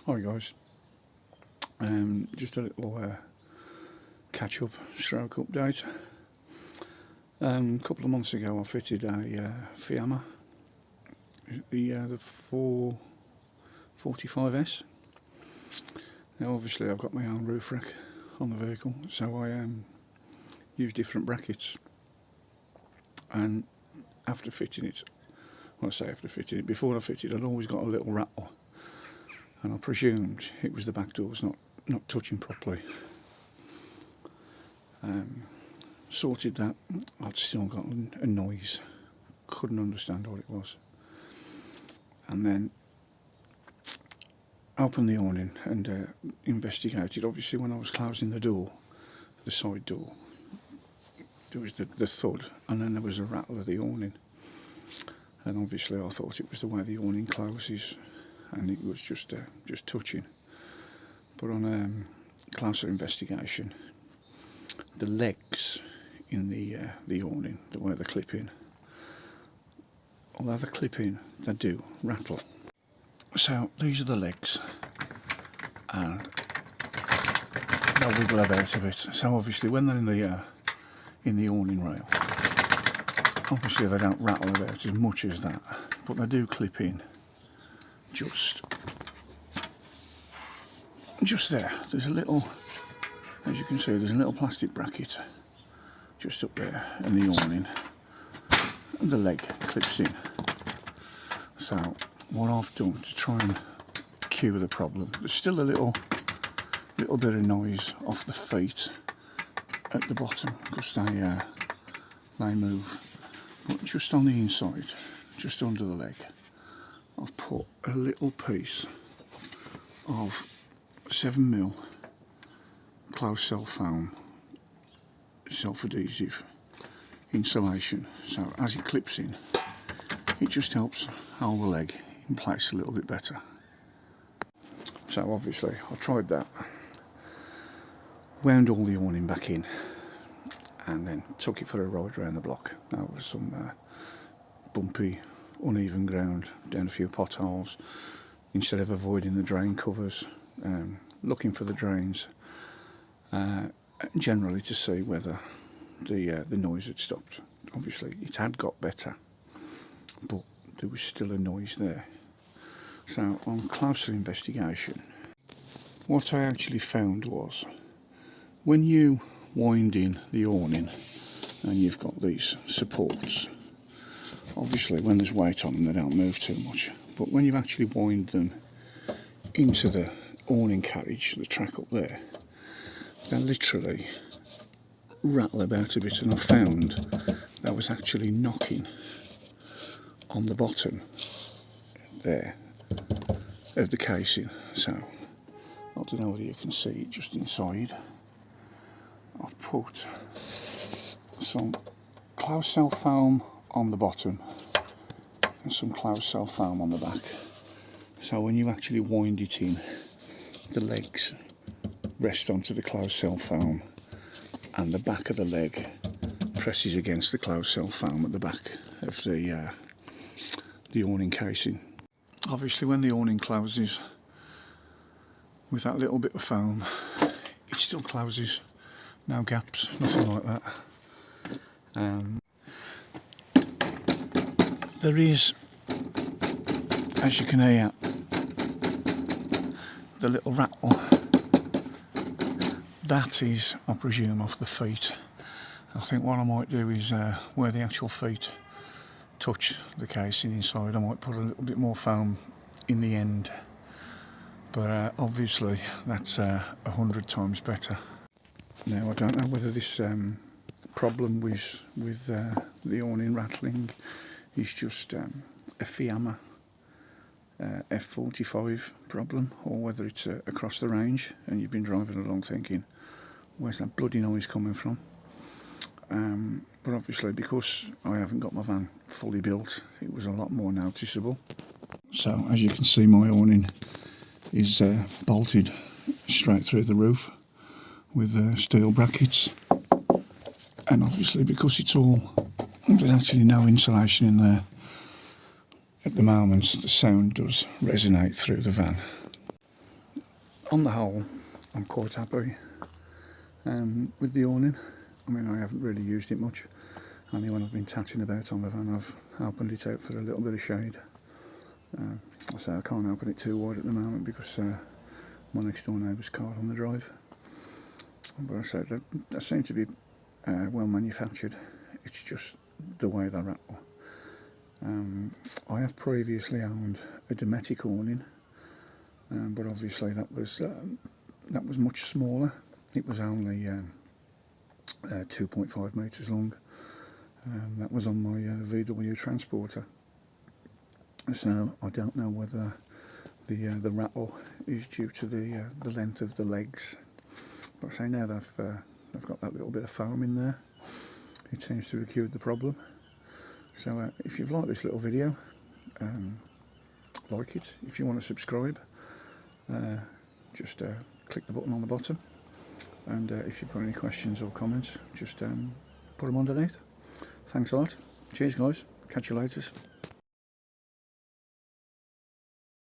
Hi guys, just a little catch up stroke update. A couple of months ago I fitted a Fiama, the 445s. Now obviously I've got my own roof rack on the vehicle, so I use different brackets, and after fitting it, well, I say after fitting it, before I fitted I'd always got a little rattle, and I presumed it was the back doors not touching properly. Sorted that, I'd still got a noise, couldn't understand what it was, and then opened the awning and investigated. Obviously when I was closing the door, the side door, there was the thud, and then there was a rattle of the awning, and obviously I thought it was the way the awning closes, and it was just touching. But on closer investigation, the legs in the awning, the way they clip in, although they clip in, they do rattle. So these are the legs, and they'll wiggle about a bit. So obviously when they're in the awning rail, obviously they don't rattle about as much as that, but they do clip in just there. There's a little, as you can see, there's a little plastic bracket just up there in the awning, and the leg clips in. So what I've done to try and cure the problem, there's still a little bit of noise off the feet at the bottom because they move, but just on the inside, just under the leg, I've put a little piece of 7mm closed cell foam self-adhesive insulation, so as it clips in, it just helps hold the leg in place a little bit better. So obviously I tried that, wound all the awning back in, and then took it for a ride around the block. There was some bumpy, uneven ground, down a few potholes. Instead of avoiding the drain covers, looking for the drains, generally to see whether the noise had stopped. Obviously it had got better, but there was still a noise there. So on closer investigation, what I actually found was, when you wind in the awning and you've got these supports, obviously when there's weight on them they don't move too much, but when you actually wind them into the awning carriage, the track up there, they literally rattle about a bit, and I found that was actually knocking on the bottom there of the casing. So I don't know whether you can see it just inside. I've put some closed cell foam on the bottom and some closed cell foam on the back, so when you actually wind it in, the legs rest onto the closed cell foam, and the back of the leg presses against the closed cell foam at the back of the awning casing. Obviously when the awning closes with that little bit of foam, it still closes, no gaps, nothing like that. There is, as you can hear, the little rattle. That is, I presume, off the feet. I think what I might do is where the actual feet touch the casing inside, I might put a little bit more foam in the end, but obviously that's 100 times better. Now I don't know whether this problem with the awning rattling is just a Fiama f45 problem, or whether it's across the range and you've been driving along thinking, where's that bloody noise coming from? But obviously because I haven't got my van fully built, it was a lot more noticeable. So as you can see, my awning is bolted straight through the roof with steel brackets, and obviously because there's actually no insulation in there at the moment, the sound does resonate through the van. on the whole, I'm quite happy with the awning. I mean, I haven't really used it much. Only when I've been tatting about on the van, I've opened it out for a little bit of shade. So I can't open it too wide at the moment because my next door neighbour's car on the drive. But I said they seem to be well manufactured. It's just the way they rattle. I have previously owned a Dometic awning, but obviously that was much smaller. It was only 2.5 metres long. That was on my VW transporter. So I don't know whether the rattle is due to the length of the legs. But I say now they've got that little bit of foam in there. It seems to have cured the problem. So if you've liked this little video, like it. If you want to subscribe, just click the button on the bottom. And if you've got any questions or comments, just put them underneath. Thanks a lot. Cheers guys. Catch you later.